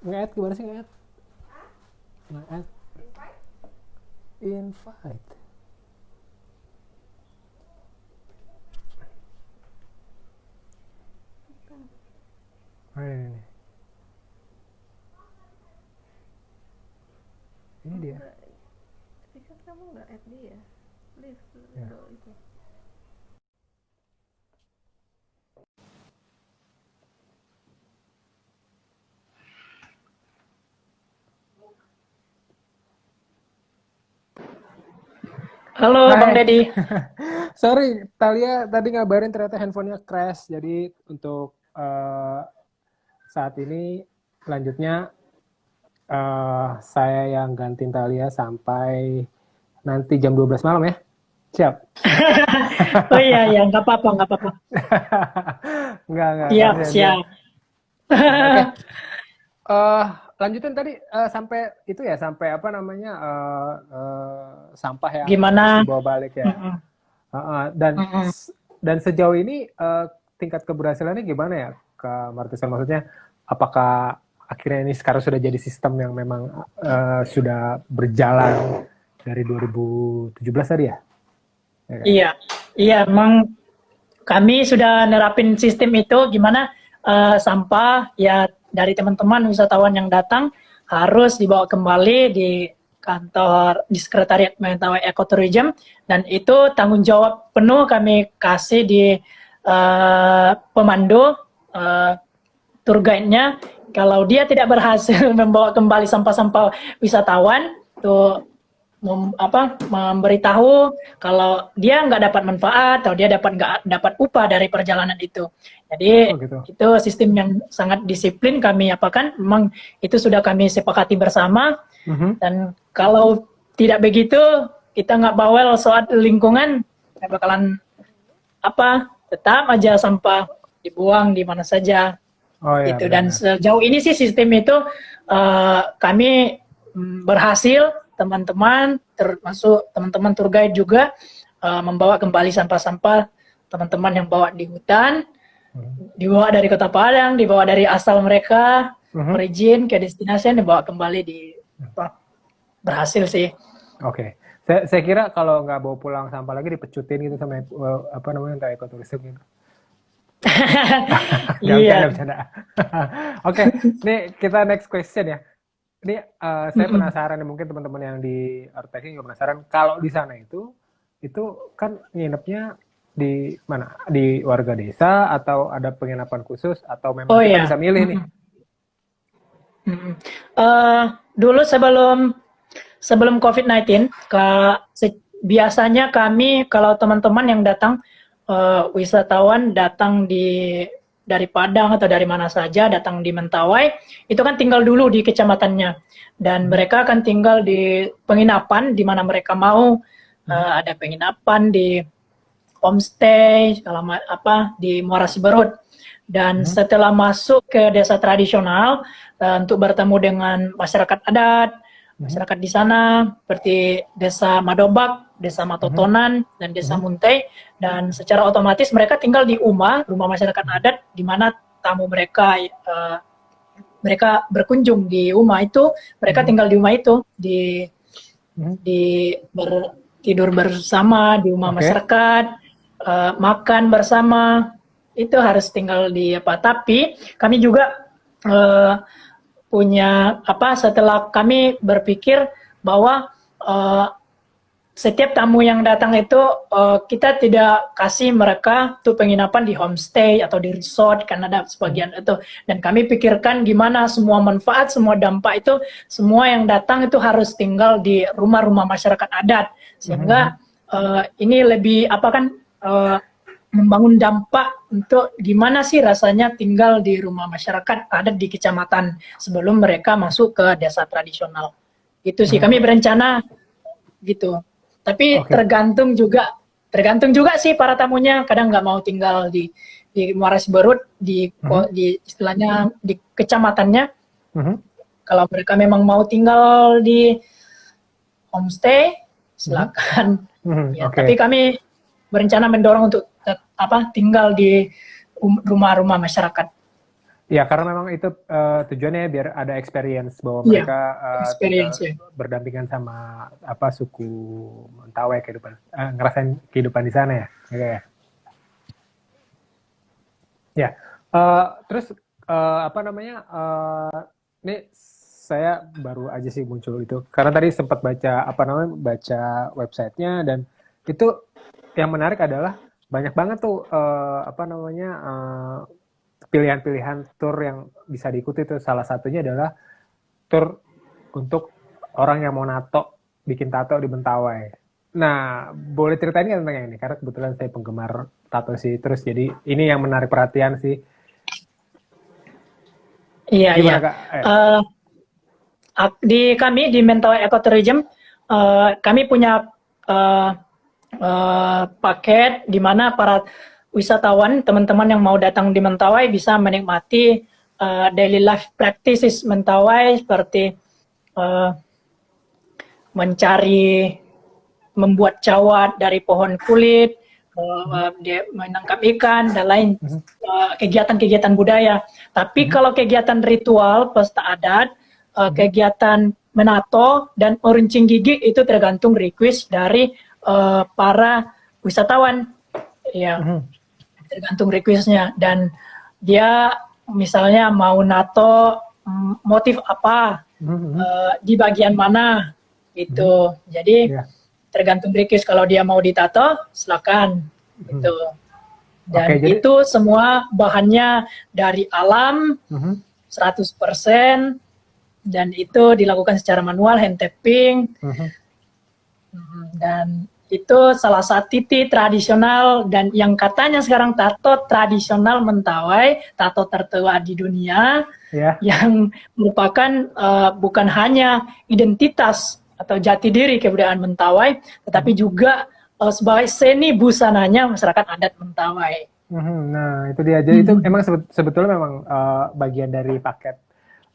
Nge-add gimana sih nge-add? Nge-add invite. Oh, ini dia. Tapi kan kamu nggak add dia. Leave Ya. itu. Halo Bang Hai. Deddy. Sorry, Talia tadi ngabarin ternyata handphonenya crash. Jadi untuk saat ini selanjutnya saya yang gantiin Talia sampai nanti jam 12 malam ya. Siap? Oh iya, nggak apa-apa, nggak apa-apa. Enggak, Siap, gantian. siap. Oke. Lanjutin tadi sampai itu ya, sampai apa namanya sampah yang harus Gimana? dibawa balik ya. Mm-mm, Dan mm-mm. dan sejauh ini tingkat keberhasilannya gimana ya, Kak Martusan? Maksudnya apakah akhirnya ini sekarang sudah jadi sistem yang memang sudah berjalan dari 2017 tadi ya? Ya kan? Iya, iya, emang kami sudah nerapin sistem itu gimana sampah ya dari teman-teman wisatawan yang datang harus dibawa kembali di kantor di Sekretariat Mentawai Ekoturism, dan itu tanggung jawab penuh kami kasih di pemandu tour guide-nya. Kalau dia tidak berhasil membawa kembali sampah-sampah wisatawan, tuh memberitahu kalau dia nggak dapat manfaat atau dia nggak dapat upah dari perjalanan itu. Jadi Oh gitu. itu sistem yang sangat disiplin kami apakan. Memang itu sudah kami sepakati bersama. Dan kalau tidak begitu, kita nggak bawel soal lingkungan, bakalan tetap aja sampah dibuang di mana saja. Oh ya, Gitu. Dan benar-benar. sejauh ini sih sistem itu kami berhasil, teman-teman termasuk teman-teman tour guide juga membawa kembali sampah-sampah teman-teman yang bawa di hutan, dibawa dari Kota Padang, dibawa dari asal mereka, origin ke destinasi, dibawa kembali di berhasil sih. Oke. Saya kira kalau nggak bawa pulang sampah lagi dipecutin gitu sama apa namanya, entah ekoturism gitu. Nggak Iya. bercanda. Oke, nih kita next question ya. Ini saya penasaran, mungkin teman-teman yang di Arteki juga penasaran. Kalau di sana itu kan nginepnya di mana? Di warga desa atau ada penginapan khusus atau memang Oh kita ya. bisa milih nih? Dulu sebelum COVID-19, biasanya kami kalau teman-teman yang datang wisatawan datang dari Padang atau dari mana saja datang di Mentawai, itu kan tinggal dulu di kecamatannya, dan mereka akan tinggal di penginapan di mana mereka mau. Ada penginapan di homestay, di Muara Siberut. Dan setelah masuk ke desa tradisional untuk bertemu dengan masyarakat adat, masyarakat di sana seperti desa Madobak, desa Matotonan, dan desa Muntai, dan secara otomatis mereka tinggal di rumah masyarakat adat, di mana tamu mereka berkunjung di rumah itu, mereka tinggal di rumah itu, tidur bersama di rumah masyarakat, makan bersama, itu harus tinggal di Tapi kami juga punya setelah kami berpikir bahwa setiap tamu yang datang itu kita tidak kasih mereka tuh penginapan di homestay atau di resort, karena ada sebagian itu, dan kami pikirkan gimana semua manfaat, semua dampak itu, semua yang datang itu harus tinggal di rumah-rumah masyarakat adat, sehingga ini lebih membangun dampak untuk gimana sih rasanya tinggal di rumah masyarakat adat di kecamatan sebelum mereka masuk ke desa tradisional. Gitu sih, kami berencana gitu. Tapi tergantung juga sih para tamunya, kadang nggak mau tinggal di Muara Siberut, di istilahnya di kecamatannya. Kalau mereka memang mau tinggal di homestay, silakan. Tapi kami berencana mendorong untuk tinggal di rumah-rumah masyarakat. Ya, karena memang itu tujuannya biar ada experience bahwa Iya, mereka tinggal experience ya. berdampingan sama apa suku Mentawai kehidupan, ngerasain kehidupan di sana ya. Oke ya. Ya, terus apa namanya? Ini saya baru aja sih muncul itu karena tadi sempat baca apa namanya baca websitenya dan itu yang menarik adalah banyak banget tuh apa namanya pilihan-pilihan tour yang bisa diikuti tuh salah satunya adalah tour untuk orang yang mau bikin tato di Mentawai. Nah, boleh ceritain nggak tentang ini? Karena kebetulan saya penggemar tato sih, terus jadi ini yang menarik perhatian sih. Iya, iya. Gimana Kak? Di kami di Mentawai Ecotourism, kami punya paket di mana para wisatawan, teman-teman yang mau datang di Mentawai bisa menikmati daily life practices Mentawai seperti membuat cawat dari pohon kulit, dia menangkap ikan dan lain kegiatan-kegiatan budaya. Tapi kalau kegiatan ritual pesta adat, kegiatan menato dan meruncing gigi itu tergantung request dari para wisatawan. Ya, tergantung requestnya. Dan dia misalnya mau nato motif apa, di bagian mana, gitu. Jadi tergantung request. Kalau dia mau ditato, silakan. Gitu. Dan itu semua bahannya dari alam, 100%, dan itu dilakukan secara manual, hand tapping, dan itu salah satu titik tradisional dan yang katanya sekarang tato tradisional Mentawai, tato tertua di dunia, yang merupakan bukan hanya identitas atau jati diri kebudayaan Mentawai, tetapi juga sebagai seni busananya masyarakat adat Mentawai. Nah, itu dia. Jadi itu emang sebetulnya memang bagian dari paket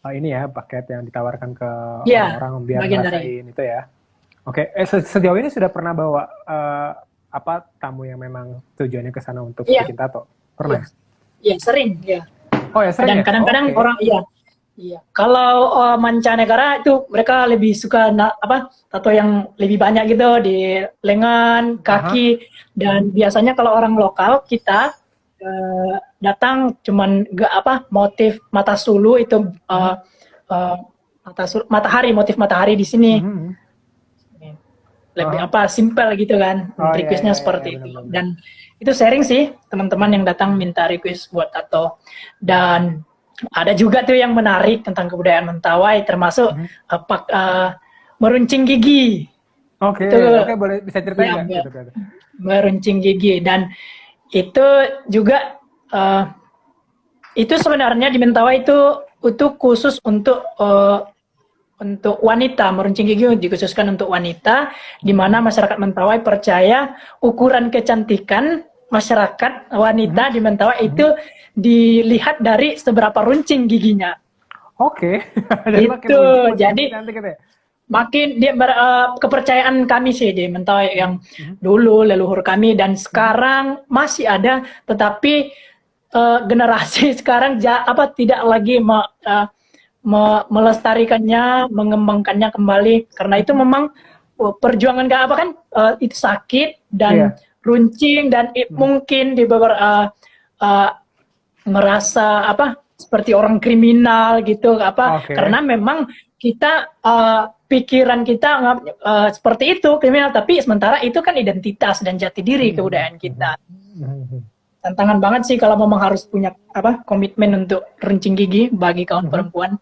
ini ya, paket yang ditawarkan ke orang biar ngerasain itu ya. Oke, sejauh ini sudah pernah bawa apa tamu yang memang tujuannya ke sana untuk bikin tato? Pernah? Iya, sering ya. Oh ya, sering. Dan kadang-kadang orang iya. Kalau mancanegara itu mereka lebih suka tato yang lebih banyak gitu di lengan, kaki, dan biasanya kalau orang lokal kita datang cuman motif mata sulu itu motif matahari di sini. Lebih simple gitu kan, requestnya seperti itu. Dan itu sharing sih, teman-teman yang datang minta request buat tato. Dan ada juga tuh yang menarik tentang kebudayaan Mentawai, termasuk meruncing gigi. Oke, boleh bisa ceritain nggak? Meruncing gigi. Dan itu juga, itu sebenarnya di Mentawai itu khusus untuk wanita, meruncing gigi dikhususkan untuk wanita, di mana masyarakat Mentawai percaya ukuran kecantikan masyarakat wanita di Mentawai itu dilihat dari seberapa runcing giginya. Oke. Itu jadi makin kepercayaan kami sih di Mentawai yang dulu leluhur kami dan sekarang masih ada, tetapi generasi sekarang tidak lagi melestarikannya, mengembangkannya kembali, karena itu memang perjuangan itu sakit dan runcing dan mungkin di beberapa merasa seperti orang kriminal gitu karena memang kita pikiran kita seperti itu kriminal, tapi sementara itu kan identitas dan jati diri kebudayaan kita. Tantangan banget sih kalau memang harus punya komitmen untuk runcing gigi bagi kaum perempuan.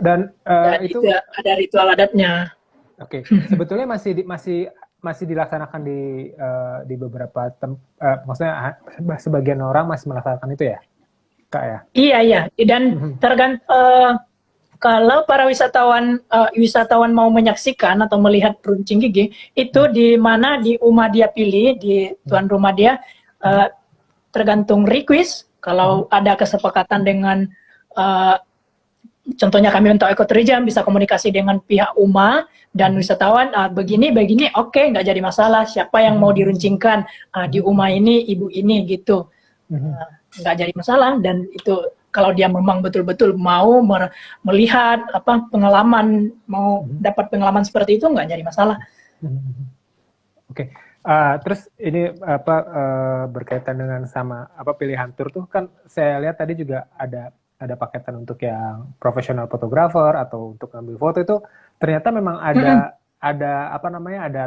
Dan itu ada ritual adatnya. Oke, sebetulnya masih dilaksanakan di beberapa maksudnya sebagian orang masih melaksanakan itu ya, Kak ya? Iya, dan kalau para wisatawan mau menyaksikan atau melihat runcing gigi itu di mana di rumah dia pilih, di tuan rumah dia, tergantung request. Kalau ada kesepakatan dengan contohnya kami untuk Ecotourism bisa komunikasi dengan pihak UMA dan wisatawan, begini, oke, nggak jadi masalah. Siapa yang mau diruncingkan di UMA ini, ibu ini gitu, nggak jadi masalah. Dan itu kalau dia memang betul-betul mau melihat apa pengalaman, mau dapat pengalaman seperti itu, nggak jadi masalah. Oke. Terus ini apa berkaitan dengan sama apa pilihan tour tuh kan saya lihat tadi juga ada paketan untuk yang profesional fotografer atau untuk ngambil foto itu ternyata memang ada apa namanya ada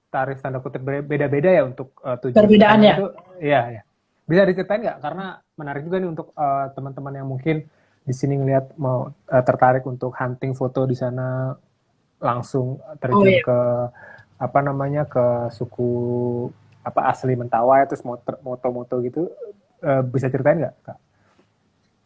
tarif tanda kutip beda-beda ya untuk tujuan Perbedaannya. itu. Iya, ya. Bisa diceritain nggak? Karena menarik juga nih untuk teman-teman yang mungkin di sini ngelihat mau tertarik untuk hunting foto di sana langsung terjun ke apa namanya ke suku apa asli Mentawai terus moto-moto gitu bisa ceritain nggak, Kak?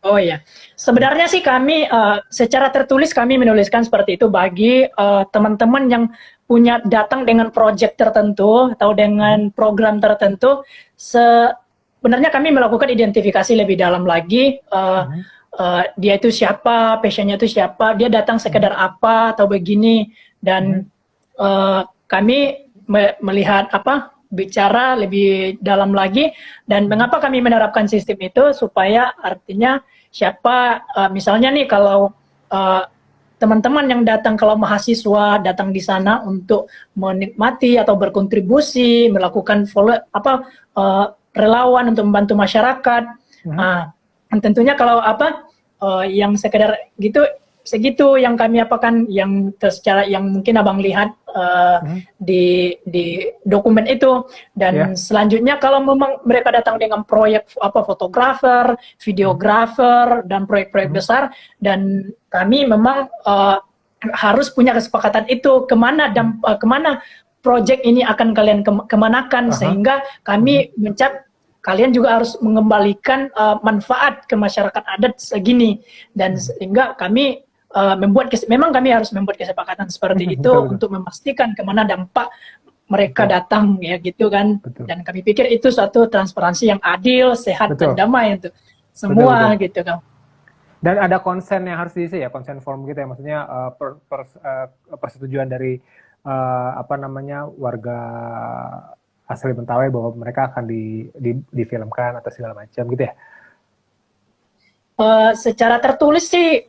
Oh iya, sebenarnya sih kami secara tertulis kami menuliskan seperti itu bagi teman-teman yang punya datang dengan proyek tertentu atau dengan program tertentu. Sebenarnya kami melakukan identifikasi lebih dalam lagi. Dia itu siapa, passionnya itu siapa, dia datang sekedar apa atau begini, dan kami melihat apa, bicara lebih dalam lagi. Dan mengapa kami menerapkan sistem itu, supaya artinya siapa, misalnya nih kalau teman-teman yang datang, kalau mahasiswa datang di sana untuk menikmati atau berkontribusi, melakukan relawan untuk membantu masyarakat. Tentunya kalau apa yang sekedar gitu segitu yang kami apakan, yang secara yang mungkin abang lihat di dokumen itu. Dan selanjutnya kalau memang mereka datang dengan proyek apa fotografer, videografer dan proyek-proyek besar, dan kami memang harus punya kesepakatan itu kemana proyek ini akan kalian kemanakan, sehingga kami mencap kalian juga harus mengembalikan manfaat ke masyarakat adat segini, dan sehingga kami memang kami harus membuat kesepakatan seperti itu untuk memastikan kemana dampak mereka datang ya gitu kan. Dan kami pikir itu suatu transparansi yang adil, sehat dan damai untuk semua gitu kan. Dan ada konsen yang harus diisi ya, konsen form gitu ya, maksudnya persetujuan dari apa namanya warga asli Mentawai bahwa mereka akan difilmkan atau segala macam gitu ya. Secara tertulis sih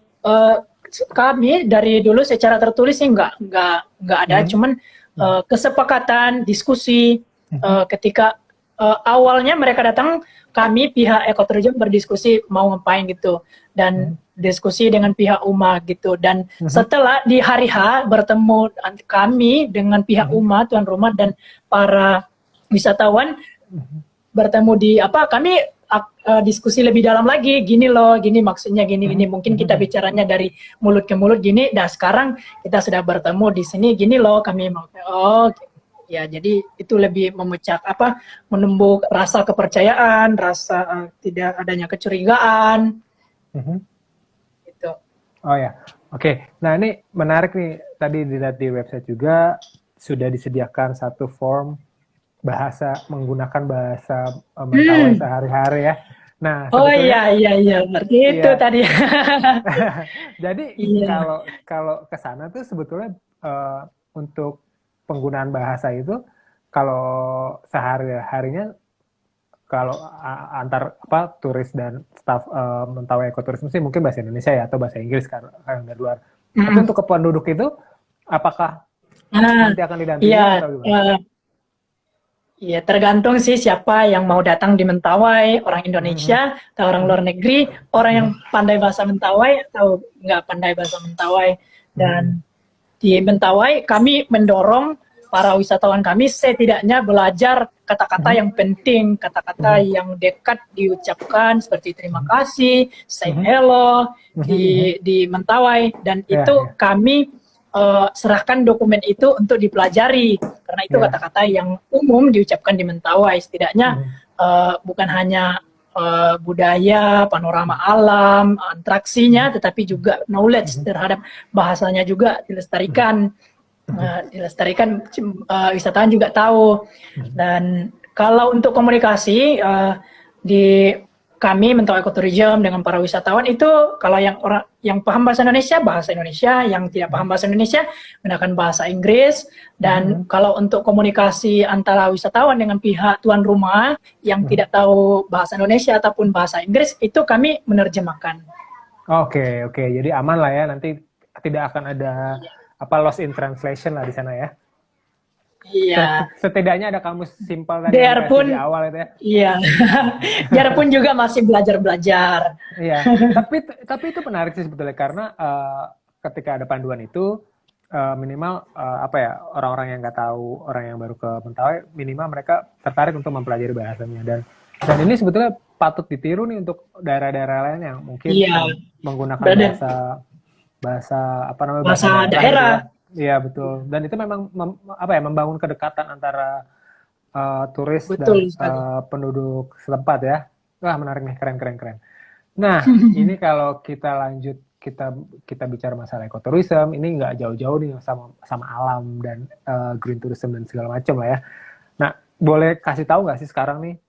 kami dari dulu secara tertulis sih nggak ada, cuman kesepakatan diskusi ketika awalnya mereka datang, kami pihak ekoturism berdiskusi mau ngapain gitu, dan diskusi dengan pihak UMA gitu, dan setelah di hari H bertemu kami dengan pihak UMA, tuan rumah dan para wisatawan bertemu di apa, kami diskusi lebih dalam lagi, gini loh, gini maksudnya gini, mungkin kita bicaranya dari mulut ke mulut gini, dan sekarang kita sudah bertemu di sini, gini loh kami mau, ya jadi itu lebih memecah apa, menembuk rasa kepercayaan, rasa tidak adanya kecurigaan, gitu. Oh ya, oke. Nah ini menarik nih, tadi dilihat di website juga sudah disediakan satu form menggunakan bahasa Mentawai sehari-hari ya. Nah, iya, berarti itu tadi. Jadi kalau ke sana tuh sebetulnya untuk penggunaan bahasa itu kalau sehari-harinya kalau antar apa turis dan staf Mentawai Ekoturisme sih mungkin bahasa Indonesia ya atau bahasa Inggris karena dari luar. Tapi untuk ke penduduk itu apakah nanti akan didampingi atau gimana? Iya, tergantung sih siapa yang mau datang di Mentawai, orang Indonesia atau orang luar negeri, orang yang pandai bahasa Mentawai atau nggak pandai bahasa Mentawai. Dan di Mentawai kami mendorong para wisatawan kami setidaknya belajar kata-kata yang penting, kata-kata yang dekat diucapkan seperti terima kasih, say hello di Mentawai, dan itu kami serahkan dokumen itu untuk dipelajari, karena itu kata-kata yang umum diucapkan di Mentawai, setidaknya bukan hanya budaya, panorama alam, atraksinya, tetapi juga knowledge terhadap bahasanya juga dilestarikan. Wisatawan juga tahu. Dan kalau untuk komunikasi kami Mentawai Ekoturism dengan para wisatawan itu kalau yang orang yang paham bahasa Indonesia, yang tidak paham bahasa Indonesia menggunakan bahasa Inggris, dan kalau untuk komunikasi antara wisatawan dengan pihak tuan rumah yang tidak tahu bahasa Indonesia ataupun bahasa Inggris itu kami menerjemahkan. Oke, jadi aman lah ya, nanti tidak akan ada loss in translation lah di sana ya. Iya. Setidaknya ada kamus simpel tadi Biarpun di awal itu ya. Iya. Biarpun juga masih belajar. Iya. tapi itu menarik sih sebetulnya karena ketika ada panduan itu minimal orang-orang yang nggak tahu, orang yang baru ke Mentawai, minimal mereka tertarik untuk mempelajari bahasanya, dan ini sebetulnya patut ditiru nih untuk daerah-daerah lain yang mungkin menggunakan bahasa daerah. Iya betul, dan itu memang membangun kedekatan antara turis dan penduduk setempat ya. Wah menarik nih, keren. Nah ini kalau kita lanjut kita bicara masalah ekoturism, ini nggak jauh-jauh nih sama alam dan green tourism dan segala macam lah ya. Nah boleh kasih tahu nggak sih sekarang nih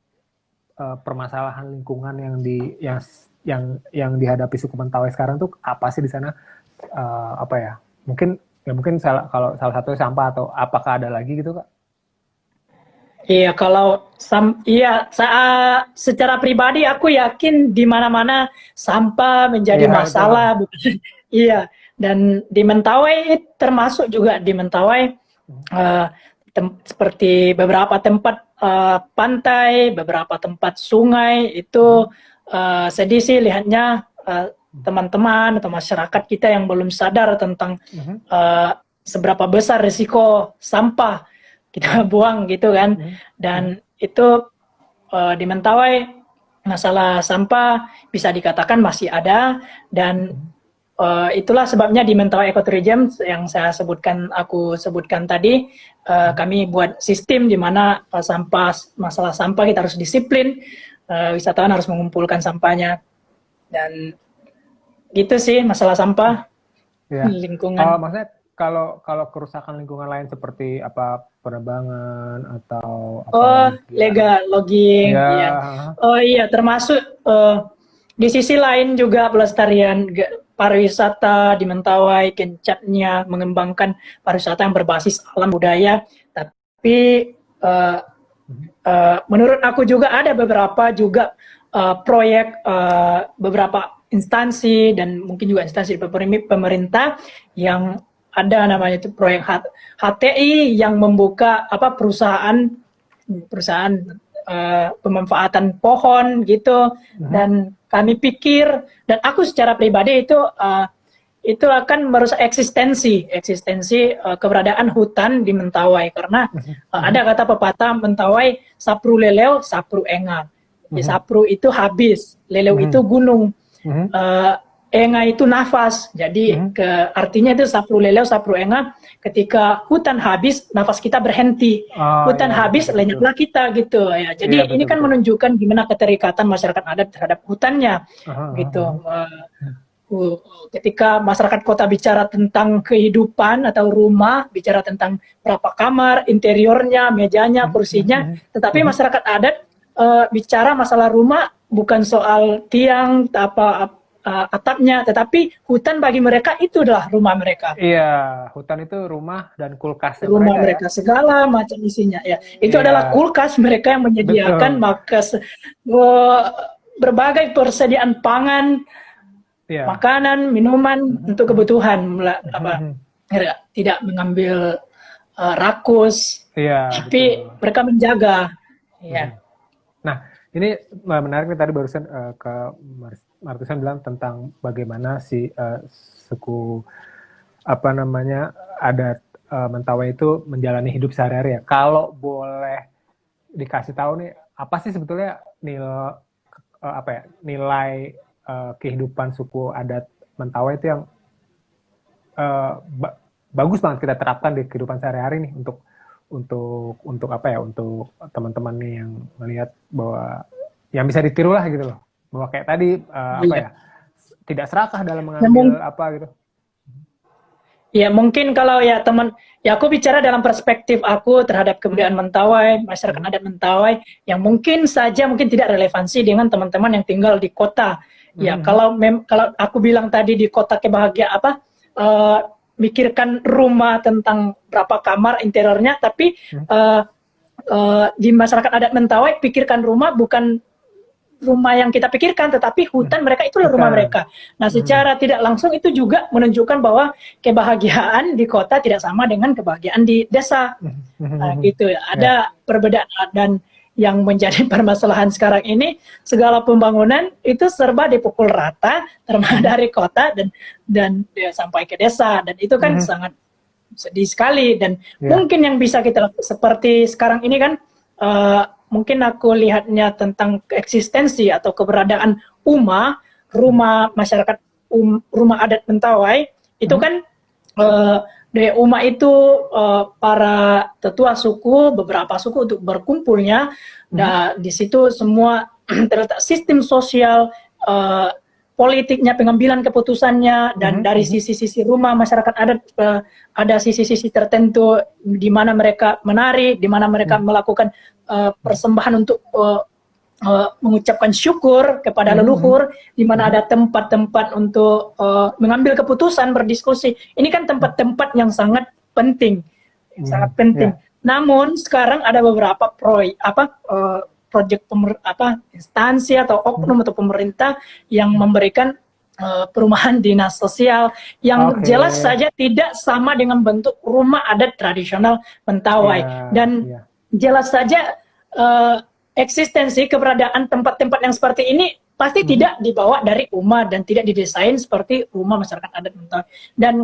permasalahan lingkungan yang dihadapi suku Mentawai sekarang tuh apa sih di sana? Mungkin kalau salah satu sampah, atau apakah ada lagi gitu Kak? Iya, secara pribadi aku yakin di mana-mana sampah menjadi masalah, bukan? Iya, dan di Mentawai termasuk juga di Mentawai seperti beberapa tempat pantai, beberapa tempat sungai itu sedih sih lihatnya. Teman-teman atau masyarakat kita yang belum sadar tentang seberapa besar risiko sampah kita buang gitu kan. Dan itu di Mentawai masalah sampah bisa dikatakan masih ada, dan itulah sebabnya di Mentawai Ekoturism yang aku sebutkan tadi, kami buat sistem di mana masalah sampah kita harus disiplin, wisatawan harus mengumpulkan sampahnya, dan gitu sih masalah sampah lingkungan. Maksudnya kalau kerusakan lingkungan lain seperti penerbangan atau legal logging, termasuk di sisi lain juga pelestarian pariwisata di Mentawai, gencarnya mengembangkan pariwisata yang berbasis alam budaya. Tapi menurut aku juga ada beberapa juga proyek beberapa instansi dan mungkin juga instansi pemerintah yang ada namanya itu proyek HTI yang membuka perusahaan pemanfaatan pohon gitu. Dan kami pikir, dan aku secara pribadi itu akan merusak eksistensi keberadaan hutan di Mentawai, karena ada kata pepatah Mentawai sapru leleu sapru enga. Sapru itu habis, leleu itu gunung, enga itu nafas. Jadi artinya itu sapru leleu sapru enga, ketika hutan habis nafas kita berhenti, hutan habis lenyaplah kita gitu ya. Jadi ini kan menunjukkan gimana keterikatan masyarakat adat terhadap hutannya gitu. Ketika masyarakat kota bicara tentang kehidupan atau rumah, bicara tentang berapa kamar, interiornya, mejanya, kursinya, tetapi masyarakat adat bicara masalah rumah bukan soal tiang atapnya, tetapi hutan bagi mereka itu adalah rumah mereka. Iya, hutan itu rumah dan kulkas rumah mereka ya? Segala macam isinya ya. Itu adalah kulkas mereka yang menyediakan berbagai persediaan pangan, makanan, minuman untuk kebutuhan, tidak mengambil rakus, tapi mereka menjaga. Nah, ini menarik nih, tadi barusan ke Martusan bilang tentang bagaimana si suku adat Mentawai itu menjalani hidup sehari-hari ya. Kalau boleh dikasih tahu nih, apa sih sebetulnya nilai kehidupan suku adat Mentawai itu yang bagus banget kita terapkan di kehidupan sehari-hari nih untuk teman-teman nih yang melihat bahwa yang bisa ditiru lah gitu loh, bahwa kayak tadi tidak serakah dalam mengambil gitu. Ya mungkin kalau ya teman, ya aku bicara dalam perspektif aku terhadap kebudayaan Mentawai, masyarakat adat Mentawai, yang mungkin saja mungkin tidak relevansi dengan teman-teman yang tinggal di kota. Ya kalau kalau aku bilang tadi di kota kebahagiaan apa, mikirkan rumah tentang berapa kamar interiornya, tapi di masyarakat adat Mentawai pikirkan rumah bukan rumah yang kita pikirkan, tetapi hutan mereka itulah rumah mereka. Nah, secara tidak langsung itu juga menunjukkan bahwa kebahagiaan di kota tidak sama dengan kebahagiaan di desa. Nah, gitu ya. Ada perbedaan, dan yang menjadi permasalahan sekarang ini segala pembangunan itu serba dipukul rata, termasuk dari kota dan ya, sampai ke desa, dan itu kan sangat sedih sekali. Dan mungkin yang bisa kita lakukan seperti sekarang ini kan, mungkin aku lihatnya tentang eksistensi atau keberadaan rumah masyarakat, rumah adat Mentawai itu kan, dari itu para tetua suku, beberapa suku untuk berkumpulnya. Nah, di situ semua terletak sistem sosial, politiknya, pengambilan keputusannya, dan dari sisi-sisi rumah masyarakat adat ada sisi-sisi tertentu di mana mereka menari, di mana mereka melakukan persembahan untuk mengucapkan syukur kepada leluhur, di mana ada tempat-tempat untuk mengambil keputusan, berdiskusi. Ini kan tempat-tempat yang sangat penting, sangat penting. Namun sekarang ada beberapa proyek instansi atau oknum atau pemerintah yang memberikan perumahan dinas sosial yang jelas saja tidak sama dengan bentuk rumah adat tradisional Mentawai, dan jelas saja eksistensi keberadaan tempat-tempat yang seperti ini pasti tidak dibawa dari umat dan tidak didesain seperti rumah masyarakat adat Mentawai. Dan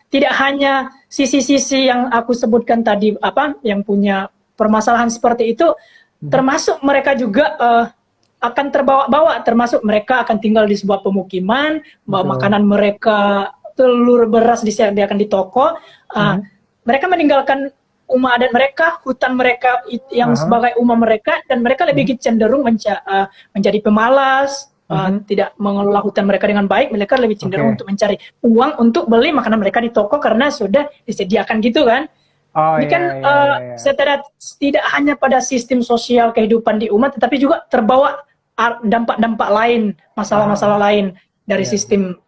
tidak hanya sisi-sisi yang aku sebutkan tadi, yang punya permasalahan seperti itu, termasuk mereka juga akan terbawa-bawa, termasuk mereka akan tinggal di sebuah pemukiman, makanan mereka, telur, beras disediakan di toko, mereka meninggalkan umat adat mereka, hutan mereka yang sebagai umat mereka, dan mereka lebih cenderung menjadi pemalas, tidak mengelola hutan mereka dengan baik. Mereka lebih cenderung untuk mencari uang untuk beli makanan mereka di toko karena sudah disediakan gitu kan. Ini kan tidak hanya pada sistem sosial kehidupan di umat, tetapi juga terbawa dampak-dampak lain, masalah-masalah lain dari sistem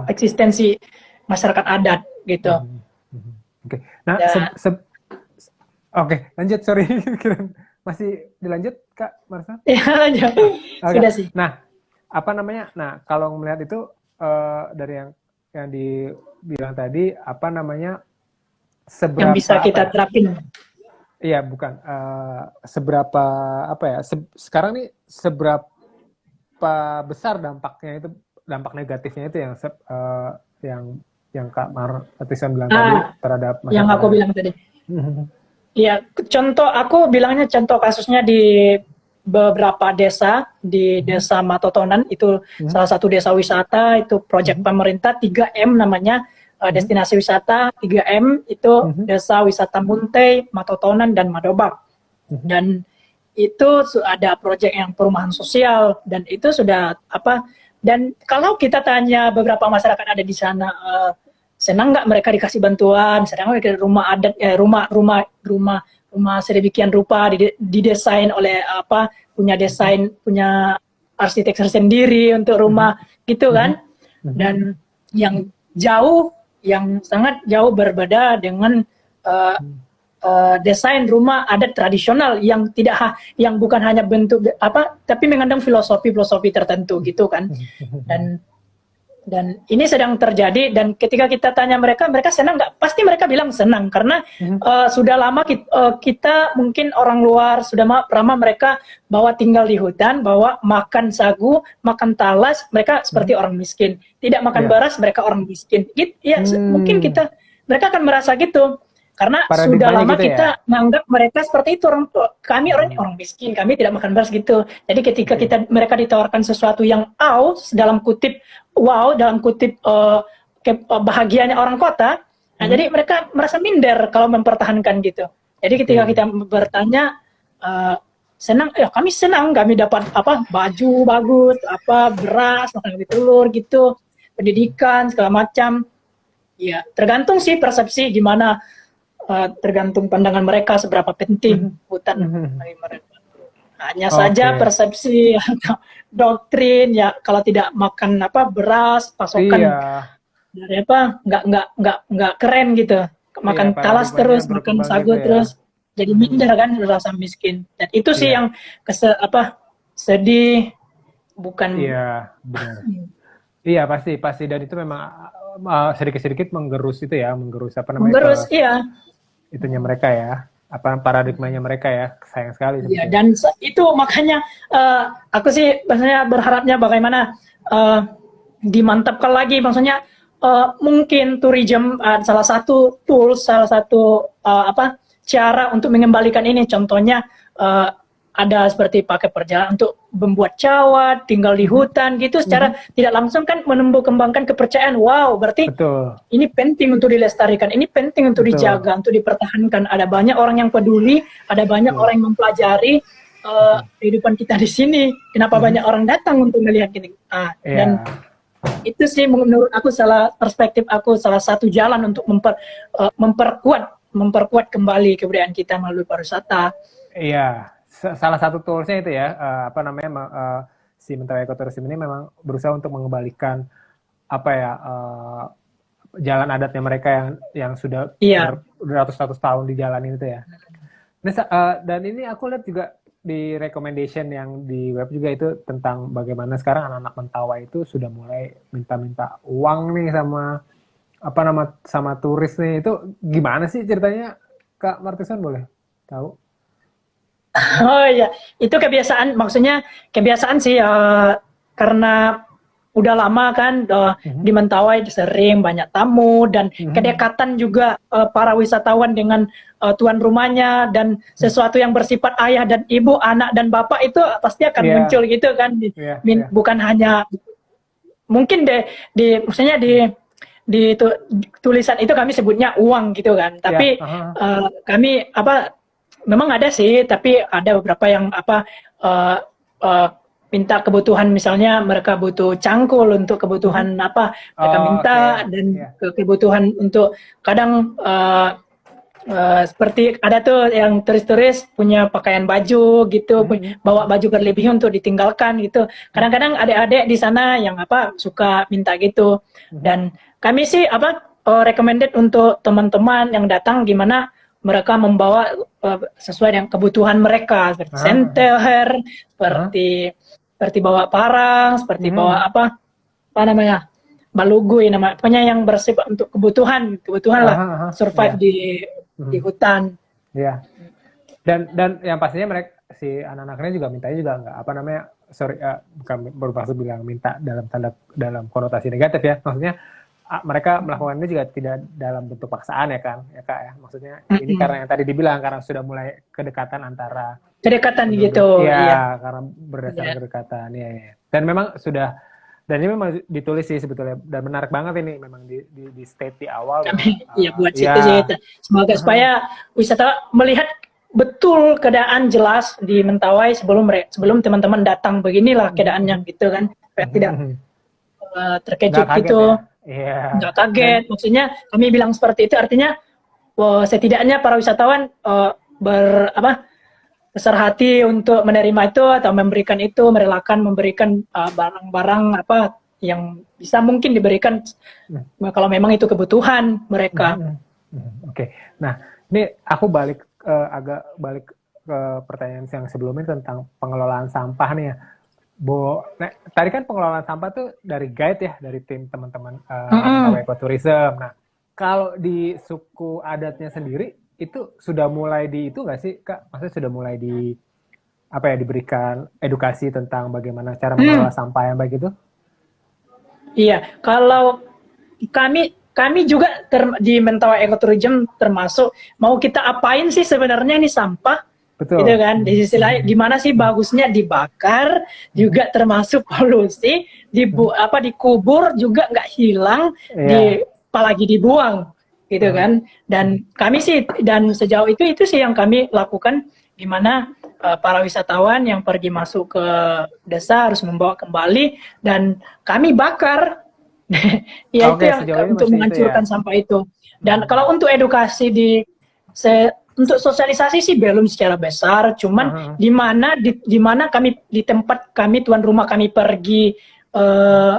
eksistensi masyarakat adat gitu. Nah, lanjut, sorry. Masih dilanjut, Kak Marsa? Ya, lanjut. Sudah sih. Nah, kalau melihat itu dari yang dibilang tadi, seberapa yang bisa kita terapin? Iya, bukan. Seberapa sekarang nih seberapa besar dampaknya itu, dampak negatifnya itu yang Kak Martison bilang tadi terhadap masyarakat. Yang aku bilang tadi. Ya, aku bilangnya contoh kasusnya di beberapa desa, di desa Matotonan, itu salah satu desa wisata, itu proyek pemerintah 3M namanya, destinasi wisata 3M, itu desa wisata Muntai, Matotonan, dan Madobak. Dan itu ada proyek yang perumahan sosial, dan itu sudah dan kalau kita tanya beberapa masyarakat ada di sana, senang nggak mereka dikasih bantuan, senang nggak rumah adat, rumah sedemikian rupa didesain oleh punya arsitek sendiri untuk rumah gitu kan. Dan yang sangat jauh berbeda dengan desain rumah adat tradisional yang bukan hanya bentuk tapi mengandung filosofi tertentu gitu kan. Dan ini sedang terjadi, dan ketika kita tanya mereka senang nggak? Pasti mereka bilang senang, karena sudah lama kita mungkin orang luar sudah ramah mereka bahwa tinggal di hutan, bahwa makan sagu, makan talas, mereka seperti orang miskin. Tidak makan beras, mereka orang miskin. Mungkin mereka akan merasa gitu. Karena sudah lama gitu kita menganggap mereka seperti itu, kami orang miskin, kami tidak makan beras gitu. Jadi ketika mereka ditawarkan sesuatu yang dalam kutip bahagianya orang kota, nah jadi mereka merasa minder kalau mempertahankan gitu. Jadi ketika kita bertanya, kami senang, kami dapat baju bagus, beras, makan telur gitu, pendidikan segala macam. Ya, tergantung sih persepsi gimana, tergantung pandangan mereka seberapa penting hutan bagi mereka. Hanya saja Oke. persepsi atau doktrin ya kalau tidak makan beras Iya, pasokan dari nggak keren gitu, iya makan talas paradigmanya terus, makan berkembang gitu sagu ya. terus, jadi minder kan, rasa miskin. Dan itu sih Iya, yang sedih, bukan. iya benar. Iya pasti dan itu memang sedikit-sedikit menggerus itu ya, menggerus apa namanya ke Menggerus, iya. itunya mereka ya, apa paradigmanya mereka ya, sayang sekali Ya, sebetulnya. dan itu makanya aku sih maksudnya berharapnya bagaimana dimantapkan lagi, maksudnya mungkin tourism salah satu tools, salah satu cara untuk mengembalikan ini. Contohnya ada seperti pakai perjalanan untuk membuat cawat, tinggal di hutan gitu, secara tidak langsung kan menumbuh kembangkan kepercayaan. Wow, berarti Betul, ini penting untuk dilestarikan, ini penting untuk betul, dijaga, untuk dipertahankan. Ada banyak orang yang peduli, ada banyak betul, orang yang mempelajari betul. kehidupan kita di sini. Kenapa banyak orang datang untuk melihat ini? Dan Iya, itu sih menurut aku perspektif aku salah satu jalan untuk memperkuat kembali kebudayaan kita melalui pariwisata. iya. Salah satu toolsnya itu ya, apa namanya si Mentawai Ekoturism ini memang berusaha untuk mengembalikan apa ya jalan adatnya mereka yang sudah Iya, beratus-ratus tahun dijalanin itu ya. Nah, dan ini aku lihat juga di recommendation yang di web juga itu tentang bagaimana sekarang anak-anak Mentawai itu sudah mulai minta-minta uang nih sama apa sama turis nih. Itu gimana sih ceritanya, Kak Martisan, boleh tahu? oh iya, itu kebiasaan, maksudnya kebiasaan sih karena udah lama kan di Mentawai sering banyak tamu dan kedekatan juga para wisatawan dengan tuan rumahnya, dan sesuatu yang bersifat ayah dan ibu, anak dan bapak itu pasti akan Iya, muncul gitu kan. iya, iya. Bukan hanya mungkin maksudnya tulisan itu kami sebutnya uang gitu kan, Iya, tapi kami memang ada sih, tapi ada beberapa yang uh, uh, minta kebutuhan, misalnya mereka butuh cangkul untuk kebutuhan mereka Oh, minta, oke. dan Iya. kebutuhan untuk kadang seperti ada tuh yang turis-turis punya pakaian baju gitu, bawa baju berlebihan untuk ditinggalkan gitu. Kadang-kadang adik-adik di sana yang suka minta gitu. Dan kami sih recommended untuk teman-teman yang datang gimana mereka membawa sesuai dengan kebutuhan mereka, seperti senter, seperti bawa parang, seperti bawa apa namanya, balugui, pokoknya yang bersifat untuk kebutuhan lah, survive di hutan. Iya. Dan yang pastinya mereka si anak-anaknya juga mintanya juga nggak apa namanya, sorry, bukan bermaksud bilang minta dalam konotasi negatif ya, maksudnya mereka melakukannya juga tidak dalam bentuk paksaan ya kan, ya Kak ya, maksudnya ini karena yang tadi dibilang, karena sudah mulai kedekatan antara kedekatan penduduk. gitu, iya, karena berdasarkan kedekatan ya. Dan memang sudah, dan ini memang ditulis sih sebetulnya, dan menarik banget ini memang di state di awal. Iya, buat situ sih. Semoga supaya wisatawan melihat betul keadaan jelas di Mentawai sebelum teman-teman datang, beginilah keadaannya gitu kan, supaya tidak terkejut gitu, nggak kaget. Maksudnya kami bilang seperti itu artinya setidaknya para wisatawan besar hati untuk menerima itu atau memberikan itu, merelakan memberikan barang-barang yang bisa mungkin diberikan kalau memang itu kebutuhan mereka. Oke. Nah, ini aku agak balik ke pertanyaan yang sebelumnya tentang pengelolaan sampah nih ya. Nah, tadi kan pengelolaan sampah tuh dari guide ya, dari tim teman-teman Mentawai Ekoturism. Nah, kalau di suku adatnya sendiri itu sudah mulai itu nggak sih, Kak? Maksudnya sudah mulai diberikan edukasi tentang bagaimana cara mengelola sampah yang baik itu? Iya, kalau kami juga di Mentawai Ekoturism termasuk mau kita apain sih sebenarnya ini sampah, betul, gitu kan. Di sisi lain gimana sih bagusnya dibakar, juga termasuk polusi, dikubur juga nggak hilang, apalagi dibuang, gitu kan. Dan kami sih, dan sejauh itu sih yang kami lakukan, gimana para wisatawan yang pergi masuk ke desa harus membawa kembali, dan kami bakar Ya itu Oke, yang sejauh ini untuk masih itu ya. menghancurkan sampah itu. Dan kalau untuk edukasi untuk sosialisasi sih belum secara besar, cuman Aha. di mana kami di tempat kami tuan rumah kami pergi eh,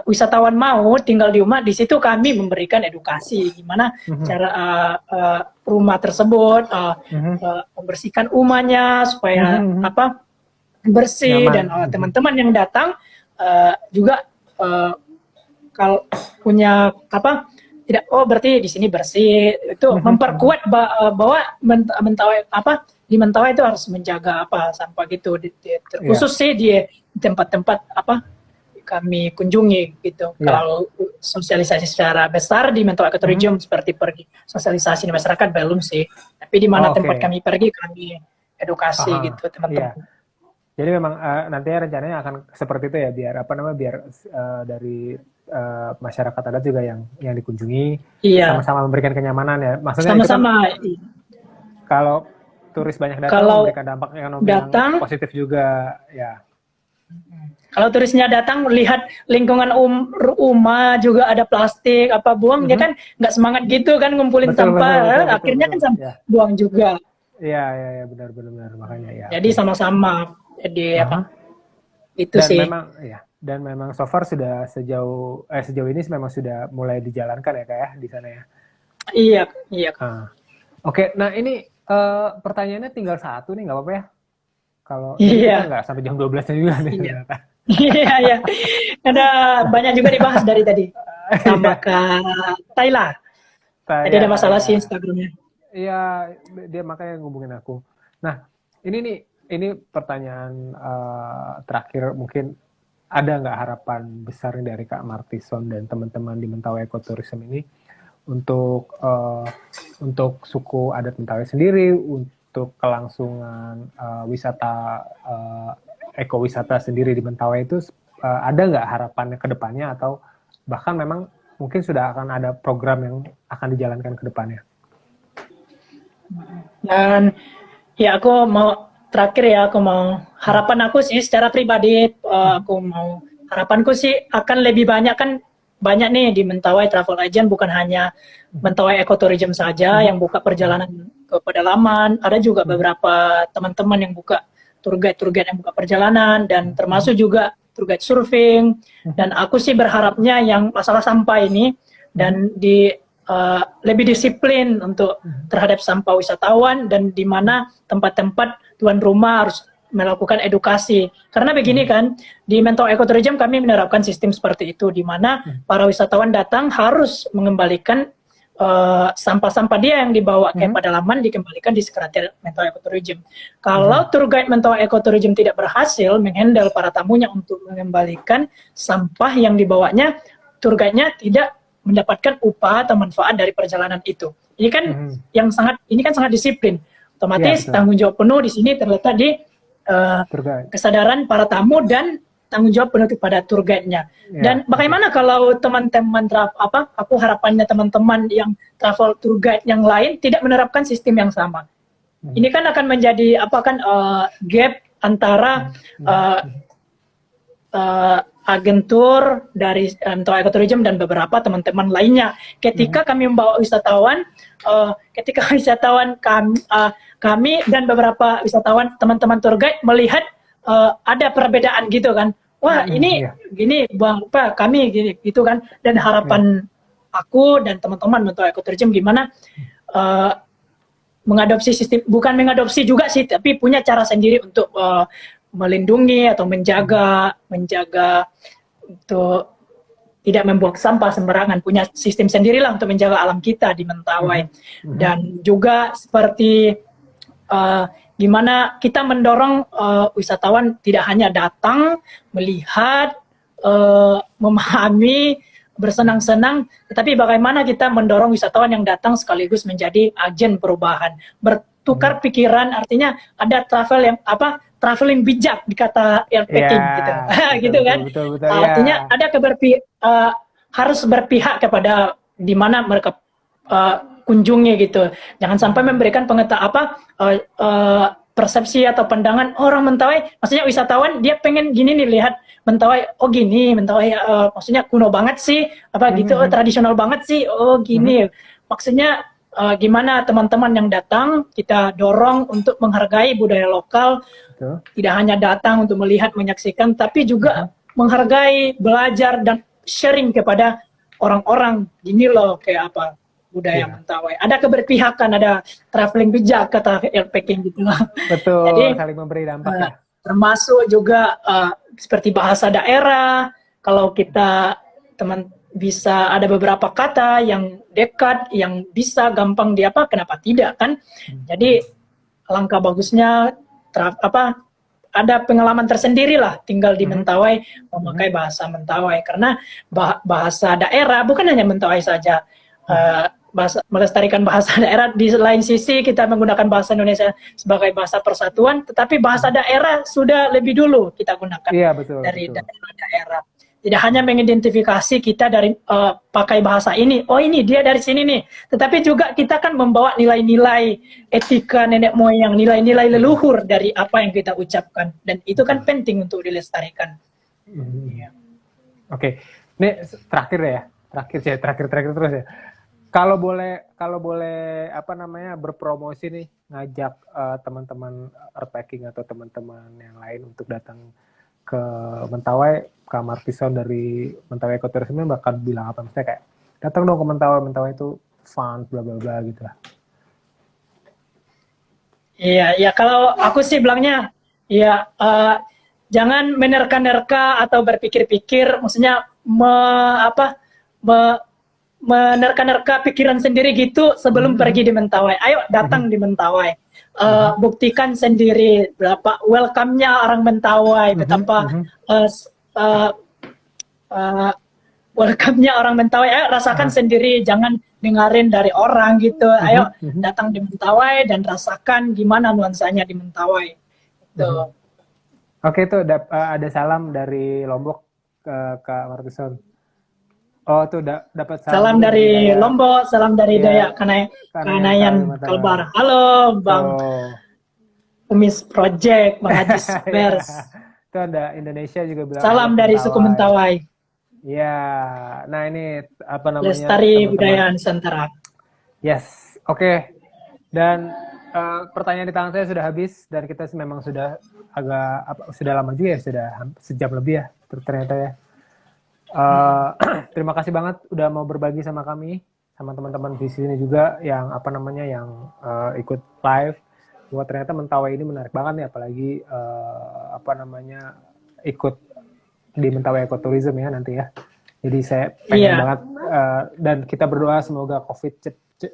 wisatawan mau tinggal di rumah, di situ kami memberikan edukasi gimana cara rumah tersebut membersihkan rumahnya supaya apa bersih dan Nyaman. teman-teman yang datang juga kalau punya apa tidak berarti di sini bersih itu memperkuat bahwa Mentawai apa di Mentawai itu harus menjaga apa sampah gitu khusus sih di tempat-tempat apa kami kunjungi gitu. Kalau sosialisasi secara besar di Mentawai Ecotourism seperti pergi sosialisasi di masyarakat belum sih, tapi di mana tempat kami pergi kami edukasi gitu teman-teman. Jadi memang nantinya rencananya akan seperti itu ya, biar apa namanya biar dari masyarakat adat juga yang dikunjungi sama-sama memberikan kenyamanan ya. Maksudnya sama-sama. Kalau turis banyak datang memberikan dampak ekonomi yang positif juga ya. Kalau turisnya datang lihat lingkungan rumah juga ada plastik apa buang dia kan nggak semangat gitu kan ngumpulin sampah, akhirnya kan buang juga. Iya benar makanya ya. Jadi sama-sama jadi apa? Itu dan sih. Dan memang so far sudah sejauh ini memang sudah mulai dijalankan ya Kak ya di sana ya. Iya. Oke, nah ini pertanyaannya tinggal satu nih, nggak apa-apa ya? Kalau kita nggak sampai jam 12 juga nih. Iya. Ada banyak juga dibahas dari tadi. Sama Kak Tayla. Tadi ada masalah sih Instagramnya. Iya, dia makanya ngubungin aku. Nah, ini pertanyaan terakhir, mungkin ada nggak harapan besar dari Kak Martison dan teman-teman di Mentawai Ecotourism ini untuk suku adat Mentawai sendiri, untuk kelangsungan wisata ekowisata sendiri di Mentawai itu ada nggak harapannya ke depannya, atau bahkan memang mungkin sudah akan ada program yang akan dijalankan ke depannya? Dan ya aku mau terakhir ya, aku mau harapan aku sih secara pribadi, aku mau harapanku sih akan lebih banyak nih di Mentawai Travel Agent, bukan hanya Mentawai Ecotourism saja yang buka perjalanan ke pedalaman, ada juga beberapa teman-teman yang buka tour guide yang buka perjalanan, dan termasuk juga tour guide surfing. Dan aku sih berharapnya yang masalah sampah ini dan lebih disiplin untuk terhadap sampah wisatawan, dan di mana tempat-tempat tuan rumah harus melakukan edukasi. Karena begini kan, di Mentawai Ecotourism kami menerapkan sistem seperti itu, di mana para wisatawan datang harus mengembalikan sampah-sampah dia yang dibawa ke pedalaman, dikembalikan di Sekretariat Mentawai Ecotourism. Kalau tour guide Mentawai Ecotourism tidak berhasil menghandle para tamunya untuk mengembalikan sampah yang dibawanya, tour guide-nya tidak mendapatkan upah atau manfaat dari perjalanan itu. Ini kan ini kan sangat disiplin. Otomatis tanggung jawab penuh di sini terletak di kesadaran para tamu dan tanggung jawab penuh kepada tour guide-nya. Dan bagaimana kalau teman-teman aku harapannya teman-teman yang travel tour guide yang lain tidak menerapkan sistem yang sama. Ini kan akan menjadi gap antara agentur dari Mentawai Ecotourism dan beberapa teman-teman lainnya. Ketika kami membawa wisatawan, kami dan beberapa wisatawan teman-teman tour guide melihat ada perbedaan gitu kan. Wah, ini gini Bang, kami gini gitu kan. Dan harapan aku dan teman-teman Mentawai Ecotourism gimana mengadopsi sistem, bukan mengadopsi juga sih, tapi punya cara sendiri untuk melindungi atau menjaga untuk tidak membuang sampah sembarangan, punya sistem sendirilah untuk menjaga alam kita di Mentawai. Dan juga seperti gimana kita mendorong wisatawan tidak hanya datang, melihat, memahami, bersenang-senang, tetapi bagaimana kita mendorong wisatawan yang datang sekaligus menjadi agen perubahan, bertukar pikiran, artinya ada traveling bijak di kata Airpacking gitu. Gitu kan. Betul, artinya ada harus berpihak kepada di mana mereka kunjungi gitu. Jangan sampai memberikan persepsi atau pandangan orang Mentawai, maksudnya wisatawan dia pengen gini nih lihat Mentawai, oh gini Mentawai, maksudnya kuno banget sih, apa gitu, oh, tradisional banget sih, oh gini, maksudnya gimana teman-teman yang datang kita dorong untuk menghargai budaya lokal, tidak hanya datang untuk melihat menyaksikan, tapi juga menghargai, belajar dan sharing kepada orang-orang, gini loh kayak apa budaya Mentawai. Ada keberpihakan, ada traveling bijak kata Peking gitu lah. Betul, jadi saling memberi dampak ya. Termasuk juga seperti bahasa daerah, kalau kita bisa ada beberapa kata yang dekat, yang bisa gampang kenapa tidak kan? Jadi langkah bagusnya ada pengalaman tersendiri lah tinggal di Mentawai memakai bahasa Mentawai, karena bahasa daerah bukan hanya Mentawai saja. Melestarikan bahasa daerah, di lain sisi kita menggunakan bahasa Indonesia sebagai bahasa persatuan, tetapi bahasa daerah sudah lebih dulu kita gunakan dari daerah. Tidak hanya mengidentifikasi kita dari pakai bahasa ini, oh ini dia dari sini nih, tetapi juga kita kan membawa nilai-nilai etika nenek moyang, nilai-nilai leluhur dari apa yang kita ucapkan, dan itu kan penting untuk dilestarikan. Oke, ini terakhir terus ya. Kalau boleh berpromosi nih, ngajak teman-teman Artpacking atau teman-teman yang lain untuk datang ke Mentawai, Kak Martison dari Mentawai Ecotourism bakal bilang apa? Misalnya kayak datang dong ke Mentawai itu fun, bla bla bla gitu lah. Iya, ya kalau aku sih bilangnya ya jangan menerka-nerka atau berpikir-pikir, maksudnya menerka-nerka pikiran sendiri gitu sebelum pergi di Mentawai. Ayo datang di Mentawai, buktikan sendiri berapa welcome-nya orang Mentawai, betapa welcome-nya orang Mentawai. Ayo rasakan sendiri, jangan dengerin dari orang gitu. Ayo datang di Mentawai dan rasakan gimana nuansanya di Mentawai. Gitu. Oke, tuh ada salam dari Lombok ke Kak Martison. Oh, tuh dapat salam dari Lombok, salam dari Dayak Kanayan Kalbar. Halo Bang Kumis Project, Bang Haji Pers. Itu ada Indonesia juga bilang. Salam dari suku Mentawai. Ya, nah ini Lestari budaya Nusantara. Yes, oke. Dan pertanyaan di tangan saya sudah habis dan kita memang sudah sudah lama juga ya, sudah sejam lebih ya ternyata ya. Terima kasih banget udah mau berbagi sama kami, sama teman-teman di sini juga yang ikut live. Buat ternyata Mentawai ini menarik banget nih, apalagi ikut di Mentawai Ecotourism ya nanti ya. Jadi saya pengen banget dan kita berdoa semoga COVID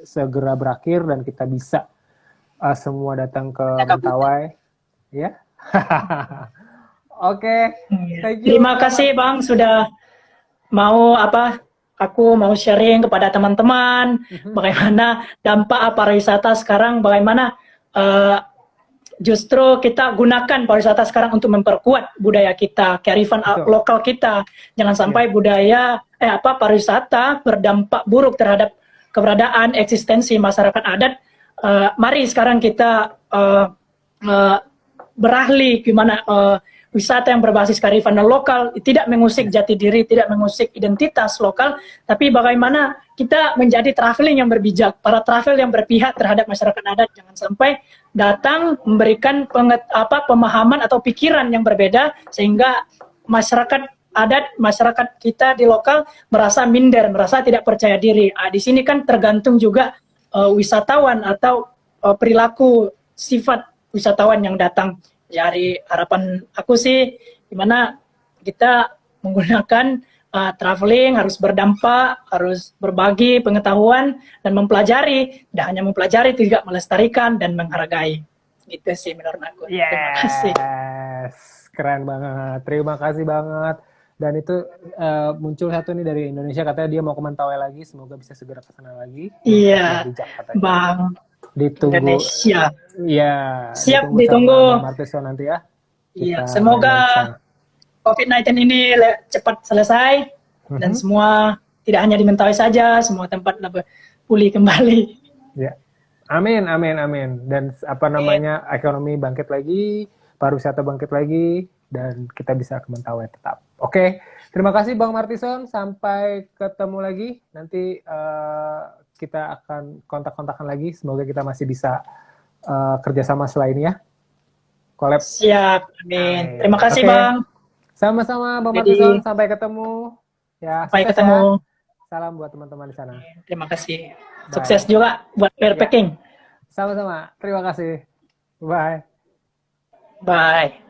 segera berakhir dan kita bisa semua datang ke Mentawai ya. Oke. Terima kasih Bang sudah aku mau sharing kepada teman-teman bagaimana dampak pariwisata sekarang, bagaimana justru kita gunakan pariwisata sekarang untuk memperkuat budaya kita, kearifan lokal kita. Jangan sampai budaya pariwisata berdampak buruk terhadap keberadaan eksistensi masyarakat adat. Mari sekarang kita beralih gimana wisata yang berbasis kearifan lokal, tidak mengusik jati diri, tidak mengusik identitas lokal, tapi bagaimana kita menjadi traveling yang berbijak, para travel yang berpihak terhadap masyarakat adat. Jangan sampai datang memberikan pemahaman atau pikiran yang berbeda, sehingga masyarakat adat, masyarakat kita di lokal merasa minder, merasa tidak percaya diri. Di sini kan tergantung juga wisatawan atau perilaku sifat wisatawan yang datang. Jadi harapan aku sih gimana kita menggunakan traveling harus berdampak, harus berbagi pengetahuan dan mempelajari, tidak hanya mempelajari, juga melestarikan dan menghargai. Gitu sih menurut aku. Terima kasih. Keren banget, terima kasih banget. Dan itu muncul satu nih dari Indonesia, katanya dia mau ke Mentawai lagi, semoga bisa segera ke sana lagi. Iya, Bang. Ditunggu. Indonesia. Iya. Siap, ditunggu. Martison nanti ya. Iya, semoga COVID-19 ini cepat selesai dan semua tidak hanya di Mentawai saja, semua tempat pulih kembali. Ya. Amin, amin, amin. Dan apa namanya, ekonomi bangkit lagi, pariwisata bangkit lagi, dan kita bisa ke Mentawai tetap. Oke, terima kasih Bang Martison. Sampai ketemu lagi. Nanti kita akan kontak-kontakan lagi. Semoga kita masih bisa kerjasama selainnya. Collab. Siap, amin. Terima kasih, Oke. Bang. Sama-sama Bang Jadi, Martison. Sampai ketemu. Ya, sampai sukses ketemu. ya. Salam buat teman-teman di sana. Terima kasih. Bye. Sukses juga buat Ya. Packing. Sama-sama. Terima kasih. Bye. Bye.